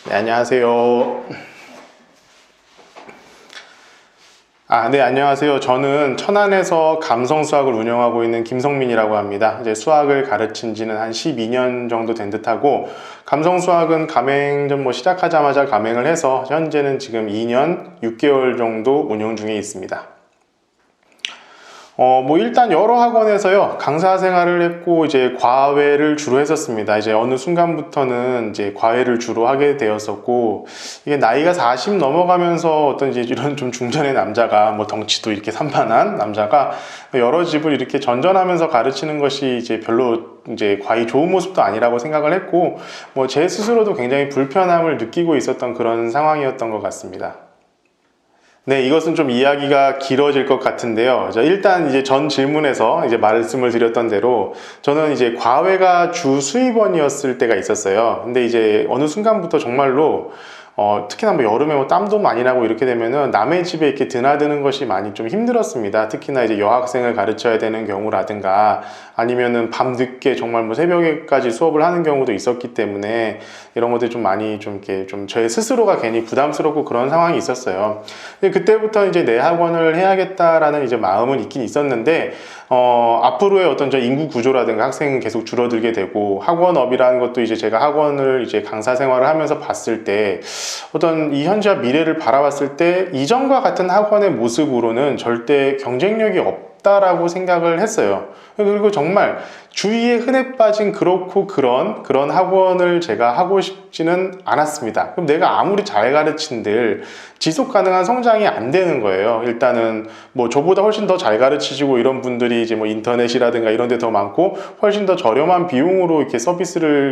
네, 안녕하세요. 네, 안녕하세요. 저는 천안에서 감성수학을 운영하고 있는 김성민이라고 합니다. 이제 수학을 가르친 지는 한 12년 정도 된 듯하고, 감성수학은 가맹 뭐 시작하자마자 가맹을 해서 현재는 지금 2년 6개월 정도 운영 중에 있습니다. 뭐 일단 여러 학원에서요 강사 생활을 했고 이제 과외를 주로 했었습니다. 이제 어느 순간부터는 이제 과외를 주로 하게 되었었고, 이게 나이가 40 넘어가면서 어떤 이제 이런 좀 중년의 남자가 뭐 덩치도 이렇게 산만한 남자가 여러 집을 이렇게 전전하면서 가르치는 것이 이제 별로 이제 과히 좋은 모습도 아니라고 생각을 했고, 뭐 제 스스로도 굉장히 불편함을 느끼고 있었던 그런 상황이었던 것 같습니다. 네, 이것은 좀 이야기가 길어질 것 같은데요. 일단 이제 전 질문에서 이제 말씀을 드렸던 대로 저는 이제 과외가 주 수입원이었을 때가 있었어요. 근데 이제 어느 순간부터 정말로 특히나 뭐 여름에 뭐 땀도 많이 나고 이렇게 되면은 남의 집에 이렇게 드나드는 것이 많이 좀 힘들었습니다. 특히나 이제 여학생을 가르쳐야 되는 경우라든가 아니면은 밤 늦게 정말 뭐 새벽에까지 수업을 하는 경우도 있었기 때문에 이런 것들이 좀 많이 좀 이렇게 좀 저의 스스로가 괜히 부담스럽고 그런 상황이 있었어요. 근데 그때부터 이제 내 학원을 해야겠다라는 이제 마음은 있긴 있었는데, 앞으로의 어떤 저 인구 구조라든가 학생은 계속 줄어들게 되고 학원업이라는 것도 이제 제가 학원을 이제 강사 생활을 하면서 봤을 때 어떤 이 현재와 미래를 바라봤을 때 이전과 같은 학원의 모습으로는 절대 경쟁력이 없다라고 생각을 했어요. 그리고 정말 주위에 흔해 빠진 그렇고 그런 학원을 제가 하고 싶지는 않았습니다. 그럼 내가 아무리 잘 가르친들 지속 가능한 성장이 안 되는 거예요. 일단은 뭐 저보다 훨씬 더 잘 가르치시고 이런 분들이 이제 뭐 인터넷이라든가 이런 데 더 많고 훨씬 더 저렴한 비용으로 이렇게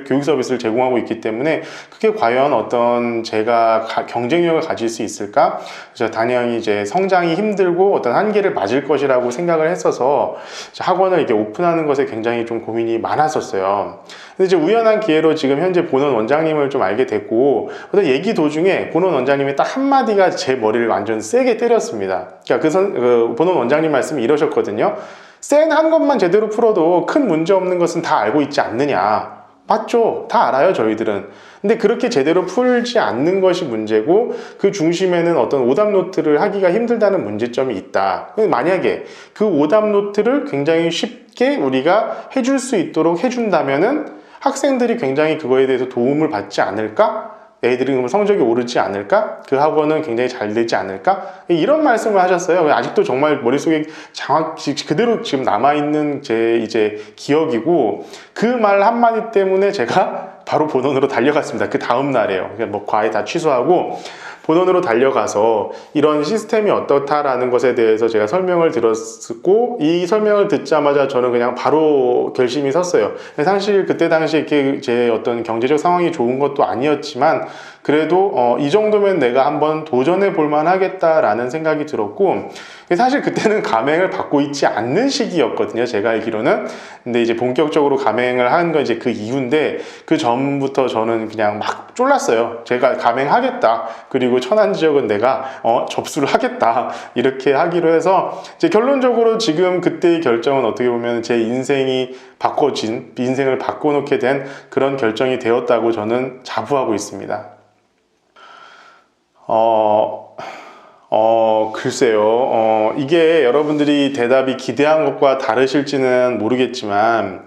교육 서비스를 제공하고 있기 때문에 그게 과연 어떤 제가 경쟁력을 가질 수 있을까? 그래서 단연히 이제 성장이 힘들고 어떤 한계를 맞을 것이라고 생각을 했어서 학원을 이렇게 오픈하는 것에 굉장히 좀 고민이 많았었어요. 근데 이제 우연한 기회로 지금 현재 본원 원장님을 좀 알게 됐고, 어떤 얘기 도중에 본원 원장님이 딱 한마디가 제 머리를 완전 세게 때렸습니다. 그러니까 본원 원장님 말씀이 이러셨거든요. 센 한 것만 제대로 풀어도 큰 문제 없는 것은 다 알고 있지 않느냐. 맞죠? 다 알아요, 저희들은. 근데 그렇게 제대로 풀지 않는 것이 문제고, 그 중심에는 어떤 오답 노트를 하기가 힘들다는 문제점이 있다. 만약에 그 오답 노트를 굉장히 쉽게 우리가 해줄 수 있도록 해준다면은 학생들이 굉장히 그거에 대해서 도움을 받지 않을까? 애들이 성적이 오르지 않을까? 그 학원은 굉장히 잘 되지 않을까? 이런 말씀을 하셨어요. 아직도 정말 머릿속에 정확히 그대로 지금 남아있는 제 이제 기억이고, 그 말 한마디 때문에 제가 바로 본원으로 달려갔습니다. 그 다음 날에요. 뭐 과외 다 취소하고 본원으로 달려가서 이런 시스템이 어떻다라는 것에 대해서 제가 설명을 들었고, 이 설명을 듣자마자 저는 그냥 바로 결심이 섰어요. 사실 그때 당시 이렇게 제 어떤 경제적 상황이 좋은 것도 아니었지만 그래도 이 정도면 내가 한번 도전해 볼 만하겠다라는 생각이 들었고, 사실 그때는 가맹을 받고 있지 않는 시기였거든요, 제가 알기로는. 근데 이제 본격적으로 가맹을 한 건 이제 그 이후인데, 그 전부터 저는 그냥 막 쫄랐어요. 제가 가맹하겠다. 그리고 천안 지역은 내가 접수를 하겠다. 이렇게 하기로 해서 이제 결론적으로 지금 그때의 결정은 어떻게 보면 제 인생을 바꿔놓게 된 그런 결정이 되었다고 저는 자부하고 있습니다. 글쎄요. 이게 여러분들이 대답이 기대한 것과 다르실지는 모르겠지만,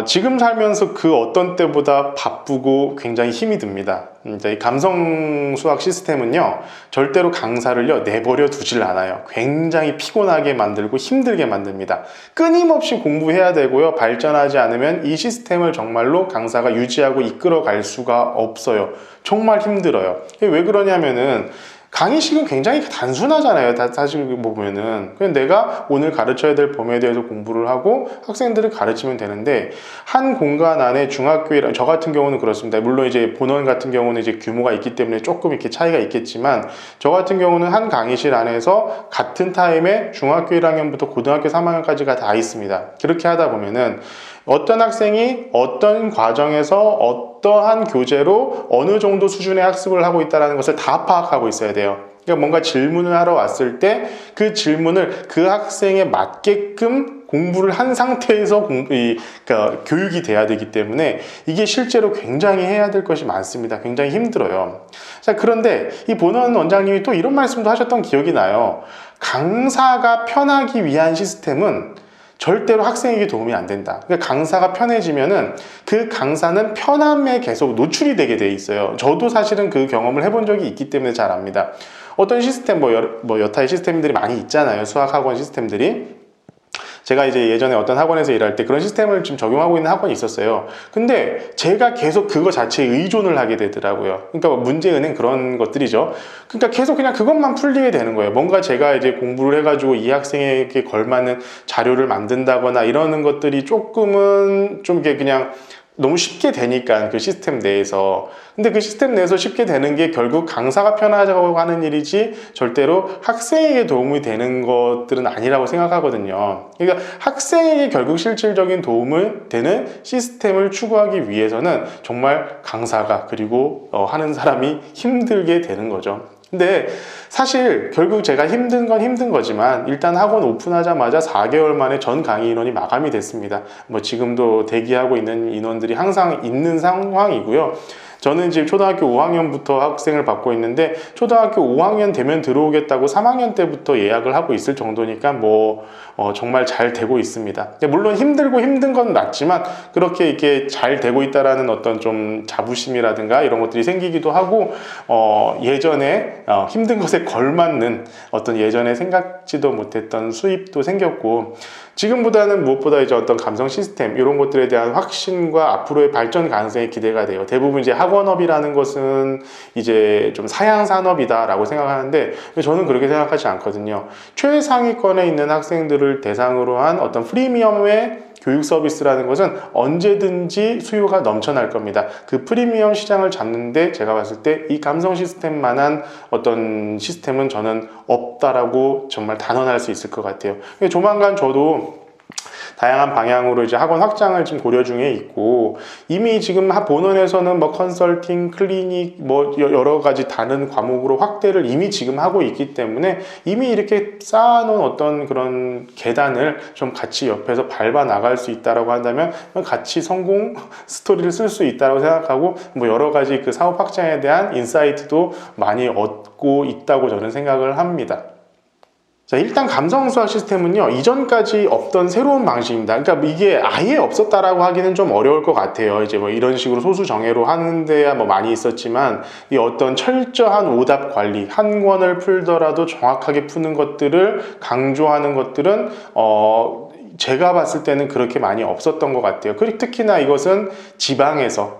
지금 살면서 그 어떤 때보다 바쁘고 굉장히 힘이 듭니다. 이 감성 수학 시스템은요, 절대로 강사를요, 내버려 두질 않아요. 굉장히 피곤하게 만들고 힘들게 만듭니다. 끊임없이 공부해야 되고요, 발전하지 않으면 이 시스템을 정말로 강사가 유지하고 이끌어 갈 수가 없어요. 정말 힘들어요. 왜 그러냐면은, 강의식은 굉장히 단순하잖아요. 사실 보면은 그냥 내가 오늘 가르쳐야 될 범위에 대해서 공부를 하고 학생들을 가르치면 되는데, 한 공간 안에 중학교랑 저 같은 경우는 그렇습니다. 물론 이제 본원 같은 경우는 이제 규모가 있기 때문에 조금 이렇게 차이가 있겠지만, 저 같은 경우는 한 강의실 안에서 같은 타임에 중학교 1학년부터 고등학교 3학년까지가 다 있습니다. 그렇게 하다 보면은 어떤 학생이 어떤 과정에서 어떠한 교재로 어느 정도 수준의 학습을 하고 있다는 것을 다 파악하고 있어야 돼요. 그러니까 뭔가 질문을 하러 왔을 때 그 질문을 그 학생에 맞게끔 공부를 한 상태에서 그러니까 교육이 돼야 되기 때문에 이게 실제로 굉장히 해야 될 것이 많습니다. 굉장히 힘들어요. 자, 그런데 이 본원 원장님이 또 이런 말씀도 하셨던 기억이 나요. 강사가 편하기 위한 시스템은 절대로 학생에게 도움이 안 된다. 그러니까 강사가 편해지면은 그 강사는 편함에 계속 노출이 되게 돼 있어요. 저도 사실은 그 경험을 해본 적이 있기 때문에 잘 압니다. 어떤 시스템, 여타의 시스템들이 많이 있잖아요. 수학학원 시스템들이. 제가 이제 예전에 어떤 학원에서 일할 때 그런 시스템을 지금 적용하고 있는 학원이 있었어요. 근데 제가 계속 그거 자체에 의존을 하게 되더라고요. 그러니까 문제은행 그런 것들이죠. 그러니까 계속 그냥 그것만 풀리게 되는 거예요. 뭔가 제가 이제 공부를 해가지고 이 학생에게 걸맞는 자료를 만든다거나 이러는 것들이 조금은 좀 이게 그냥 너무 쉽게 되니까 그 시스템 내에서. 근데 그 시스템 내에서 쉽게 되는 게 결국 강사가 편하자고 하는 일이지 절대로 학생에게 도움이 되는 것들은 아니라고 생각하거든요. 그러니까 학생에게 결국 실질적인 도움을 되는 시스템을 추구하기 위해서는 정말 강사가 그리고 하는 사람이 힘들게 되는 거죠. 근데 사실 결국 제가 힘든 건 힘든 거지만 일단 학원 오픈하자마자 4개월 만에 전 강의 인원이 마감이 됐습니다. 뭐 지금도 대기하고 있는 인원들이 항상 있는 상황이고요. 저는 지금 초등학교 5학년부터 학생을 받고 있는데 초등학교 5학년 되면 들어오겠다고 3학년 때부터 예약을 하고 있을 정도니까 정말 잘 되고 있습니다. 물론 힘들고 힘든 건 맞지만 그렇게 이렇게 잘 되고 있다라는 어떤 좀 자부심이라든가 이런 것들이 생기기도 하고 예전에 힘든 것에 걸맞는 어떤 예전에 생각지도 못했던 수입도 생겼고 지금보다는 무엇보다 이제 어떤 감성 시스템 이런 것들에 대한 확신과 앞으로의 발전 가능성이 기대가 돼요. 대부분 이제 학원업이라는 것은 이제 좀 사양 산업이다라고 생각하는데 저는 그렇게 생각하지 않거든요. 최상위권에 있는 학생들을 대상으로 한 어떤 프리미엄의 교육 서비스라는 것은 언제든지 수요가 넘쳐날 겁니다. 그 프리미엄 시장을 잡는데 제가 봤을 때 이 감성 시스템만한 어떤 시스템은 저는 없다라고 정말 단언할 수 있을 것 같아요. 조만간 저도 다양한 방향으로 이제 학원 확장을 지금 고려 중에 있고 이미 지금 본원에서는 뭐 컨설팅, 클리닉 뭐 여러 가지 다른 과목으로 확대를 이미 지금 하고 있기 때문에 이미 이렇게 쌓아놓은 어떤 그런 계단을 좀 같이 옆에서 밟아 나갈 수 있다라고 한다면 같이 성공 스토리를 쓸 수 있다고 생각하고 뭐 여러 가지 그 사업 확장에 대한 인사이트도 많이 얻고 있다고 저는 생각을 합니다. 자, 일단 감성수학 시스템은요, 이전까지 없던 새로운 방식입니다. 그러니까 이게 아예 없었다라고 하기는 좀 어려울 것 같아요. 이제 뭐 이런 식으로 소수 정예로 하는 데야 뭐 많이 있었지만, 이 어떤 철저한 오답 관리, 한 권을 풀더라도 정확하게 푸는 것들을 강조하는 것들은, 제가 봤을 때는 그렇게 많이 없었던 것 같아요. 그리고 특히나 이것은 지방에서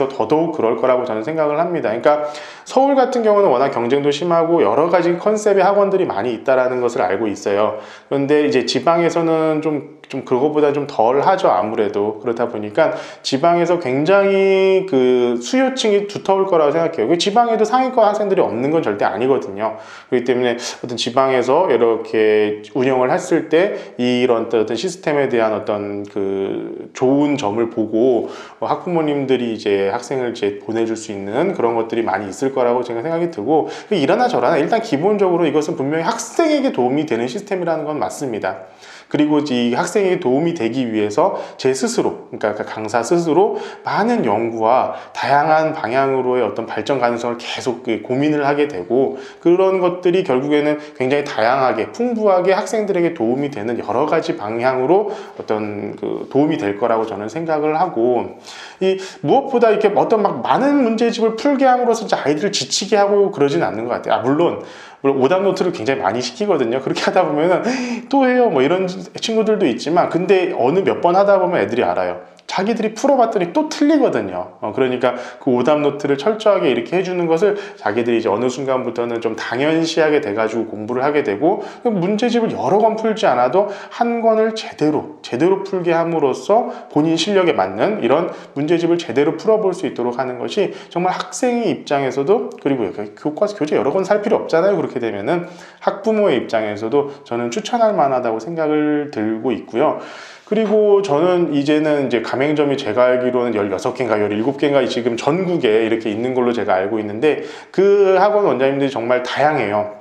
더더욱 그럴 거라고 저는 생각을 합니다. 그러니까 서울 같은 경우는 워낙 경쟁도 심하고 여러 가지 컨셉의 학원들이 많이 있다라는 것을 알고 있어요. 그런데 이제 지방에서는 좀 그거보다 좀 덜 하죠. 아무래도 그렇다 보니까 지방에서 굉장히 그 수요층이 두터울 거라고 생각해요. 지방에도 상위권 학생들이 없는 건 절대 아니거든요. 그렇기 때문에 어떤 지방에서 이렇게 운영을 했을 때 이런 어떤 시스템에 대한 어떤 그 좋은 점을 보고 학부모님들이 이제 학생을 이제 보내줄 수 있는 그런 것들이 많이 있을 거라고 제가 생각이 들고 이러나 저러나 일단 기본적으로 이것은 분명히 학생에게 도움이 되는 시스템이라는 건 맞습니다. 그리고 이 학생에게 도움이 되기 위해서 제 스스로, 그러니까 강사 스스로 많은 연구와 다양한 방향으로의 어떤 발전 가능성을 계속 고민을 하게 되고 그런 것들이 결국에는 굉장히 다양하게 풍부하게 학생들에게 도움이 되는 여러 가지 방향으로 어떤 그 도움이 될 거라고 저는 생각을 하고 이 무엇보다 이렇게 어떤 막 많은 문제집을 풀게 함으로써 아이들을 지치게 하고 그러진 않는 것 같아요. 물론 오답 노트를 굉장히 많이 시키거든요. 그렇게 하다 보면은 또 해요 뭐 이런 친구들도 있지만 근데 어느 몇 번 하다 보면 애들이 알아요. 자기들이 풀어봤더니 또 틀리거든요. 그러니까 그 오답 노트를 철저하게 이렇게 해주는 것을 자기들이 이제 어느 순간부터는 좀 당연시하게 돼가지고 공부를 하게 되고 문제집을 여러 권 풀지 않아도 한 권을 제대로 풀게 함으로써 본인 실력에 맞는 이런 문제집을 제대로 풀어볼 수 있도록 하는 것이 정말 학생의 입장에서도 그리고 교과서 교재 여러 권 살 필요 없잖아요. 그렇게 되면은 학부모의 입장에서도 저는 추천할 만하다고 생각을 들고 있고요. 그리고 저는 이제는 이제 가맹점이 제가 알기로는 16개인가 17개인가 지금 전국에 이렇게 있는 걸로 제가 알고 있는데 그 학원 원장님들이 정말 다양해요.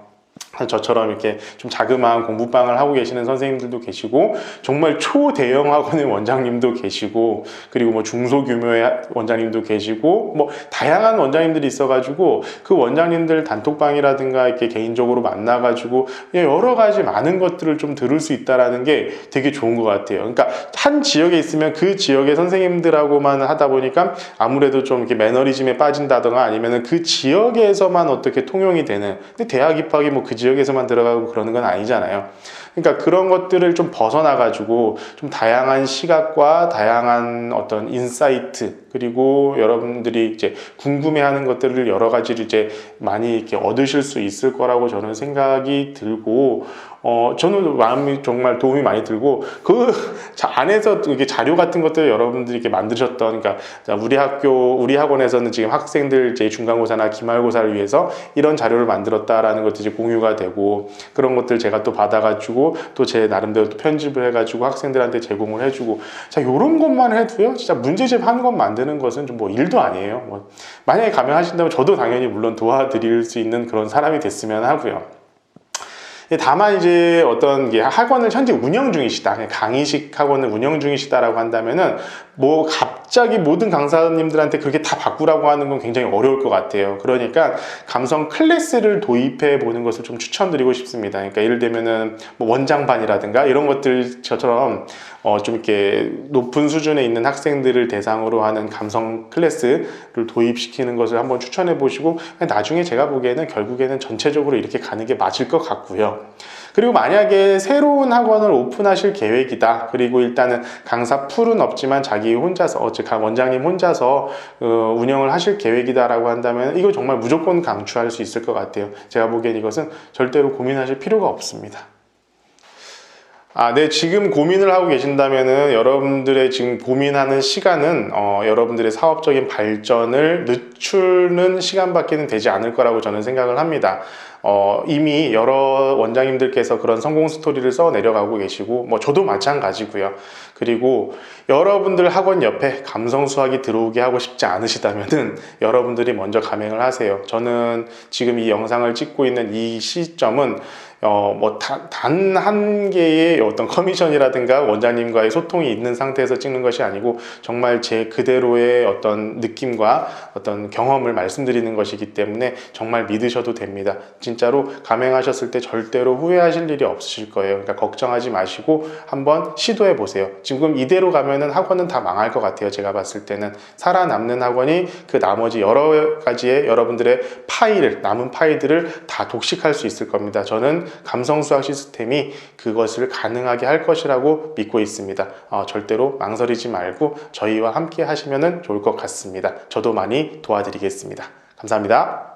저처럼 이렇게 좀 자그마한 공부방을 하고 계시는 선생님들도 계시고, 정말 초대형 학원의 원장님도 계시고, 그리고 뭐 중소규모의 원장님도 계시고, 뭐 다양한 원장님들이 있어가지고 그 원장님들 단톡방이라든가 이렇게 개인적으로 만나가지고 여러 가지 많은 것들을 좀 들을 수 있다라는 게 되게 좋은 것 같아요. 그러니까 한 지역에 있으면 그 지역의 선생님들하고만 하다 보니까 아무래도 좀 이렇게 매너리즘에 빠진다던가 아니면은 그 지역에서만 어떻게 통용이 되는, 근데 대학 입학이 뭐 그 지역에서만 들어가고 그러는 건 아니잖아요. 그러니까 그런 것들을 좀 벗어나가지고 좀 다양한 시각과 다양한 어떤 인사이트, 그리고 여러분들이 이제 궁금해하는 것들을 여러 가지를 이제 많이 이렇게 얻으실 수 있을 거라고 저는 생각이 들고, 저는 마음이 정말 도움이 많이 들고, 그 안에서 이게 자료 같은 것들 여러분들이 이렇게 만드셨던, 그러니까 우리 학원에서는 지금 학생들 이제 중간고사나 기말고사를 위해서 이런 자료를 만들었다라는 것들이 이제 공유가 되고, 그런 것들 제가 또 받아가지고 또 제 나름대로 또 편집을 해가지고 학생들한테 제공을 해주고, 자, 요런 것만 해도요, 진짜 문제집 한 권 만드는 것은 좀 뭐 일도 아니에요. 뭐 만약에 가능하신다면 저도 당연히 물론 도와드릴 수 있는 그런 사람이 됐으면 하고요. 다만 이제 어떤 게 학원을 현재 운영 중이시다, 강의식 학원을 운영 중이시다라고 한다면은 뭐 갑자기 모든 강사님들한테 그렇게 다 바꾸라고 하는 건 굉장히 어려울 것 같아요. 그러니까 감성 클래스를 도입해 보는 것을 좀 추천드리고 싶습니다. 그러니까 예를 들면은 뭐 원장반이라든가 이런 것들 저처럼 좀 이렇게 높은 수준에 있는 학생들을 대상으로 하는 감성 클래스를 도입시키는 것을 한번 추천해 보시고, 나중에 제가 보기에는 결국에는 전체적으로 이렇게 가는 게 맞을 것 같고요. 그리고 만약에 새로운 학원을 오픈하실 계획이다, 그리고 일단은 강사 풀은 없지만 자기 혼자서, 즉 원장님 혼자서 운영을 하실 계획이다 라고 한다면 이거 정말 무조건 강추할 수 있을 것 같아요. 제가 보기엔 이것은 절대로 고민하실 필요가 없습니다. 네, 지금 고민을 하고 계신다면은 여러분들의 지금 고민하는 시간은 여러분들의 사업적인 발전을 늦추는 시간밖에는 되지 않을 거라고 저는 생각을 합니다. 이미 여러 원장님들께서 그런 성공 스토리를 써 내려가고 계시고, 뭐 저도 마찬가지고요. 그리고 여러분들 학원 옆에 감성 수학이 들어오게 하고 싶지 않으시다면은 여러분들이 먼저 감행을 하세요. 저는 지금 이 영상을 찍고 있는 이 시점은 뭐 단 한 개의 어떤 커미션이라든가 원장님과의 소통이 있는 상태에서 찍는 것이 아니고, 정말 제 그대로의 어떤 느낌과 어떤 경험을 말씀드리는 것이기 때문에 정말 믿으셔도 됩니다. 진짜로 감행하셨을 때 절대로 후회하실 일이 없으실 거예요. 그러니까 걱정하지 마시고 한번 시도해 보세요. 지금 이대로 가면은 학원은 다 망할 것 같아요. 제가 봤을 때는 살아남는 학원이 그 나머지 여러 가지의 여러분들의 남은 파일들을 다 독식할 수 있을 겁니다. 저는 감성수학 시스템이 그것을 가능하게 할 것이라고 믿고 있습니다. 절대로 망설이지 말고 저희와 함께 하시면 좋을 것 같습니다. 저도 많이 도와드리겠습니다. 감사합니다.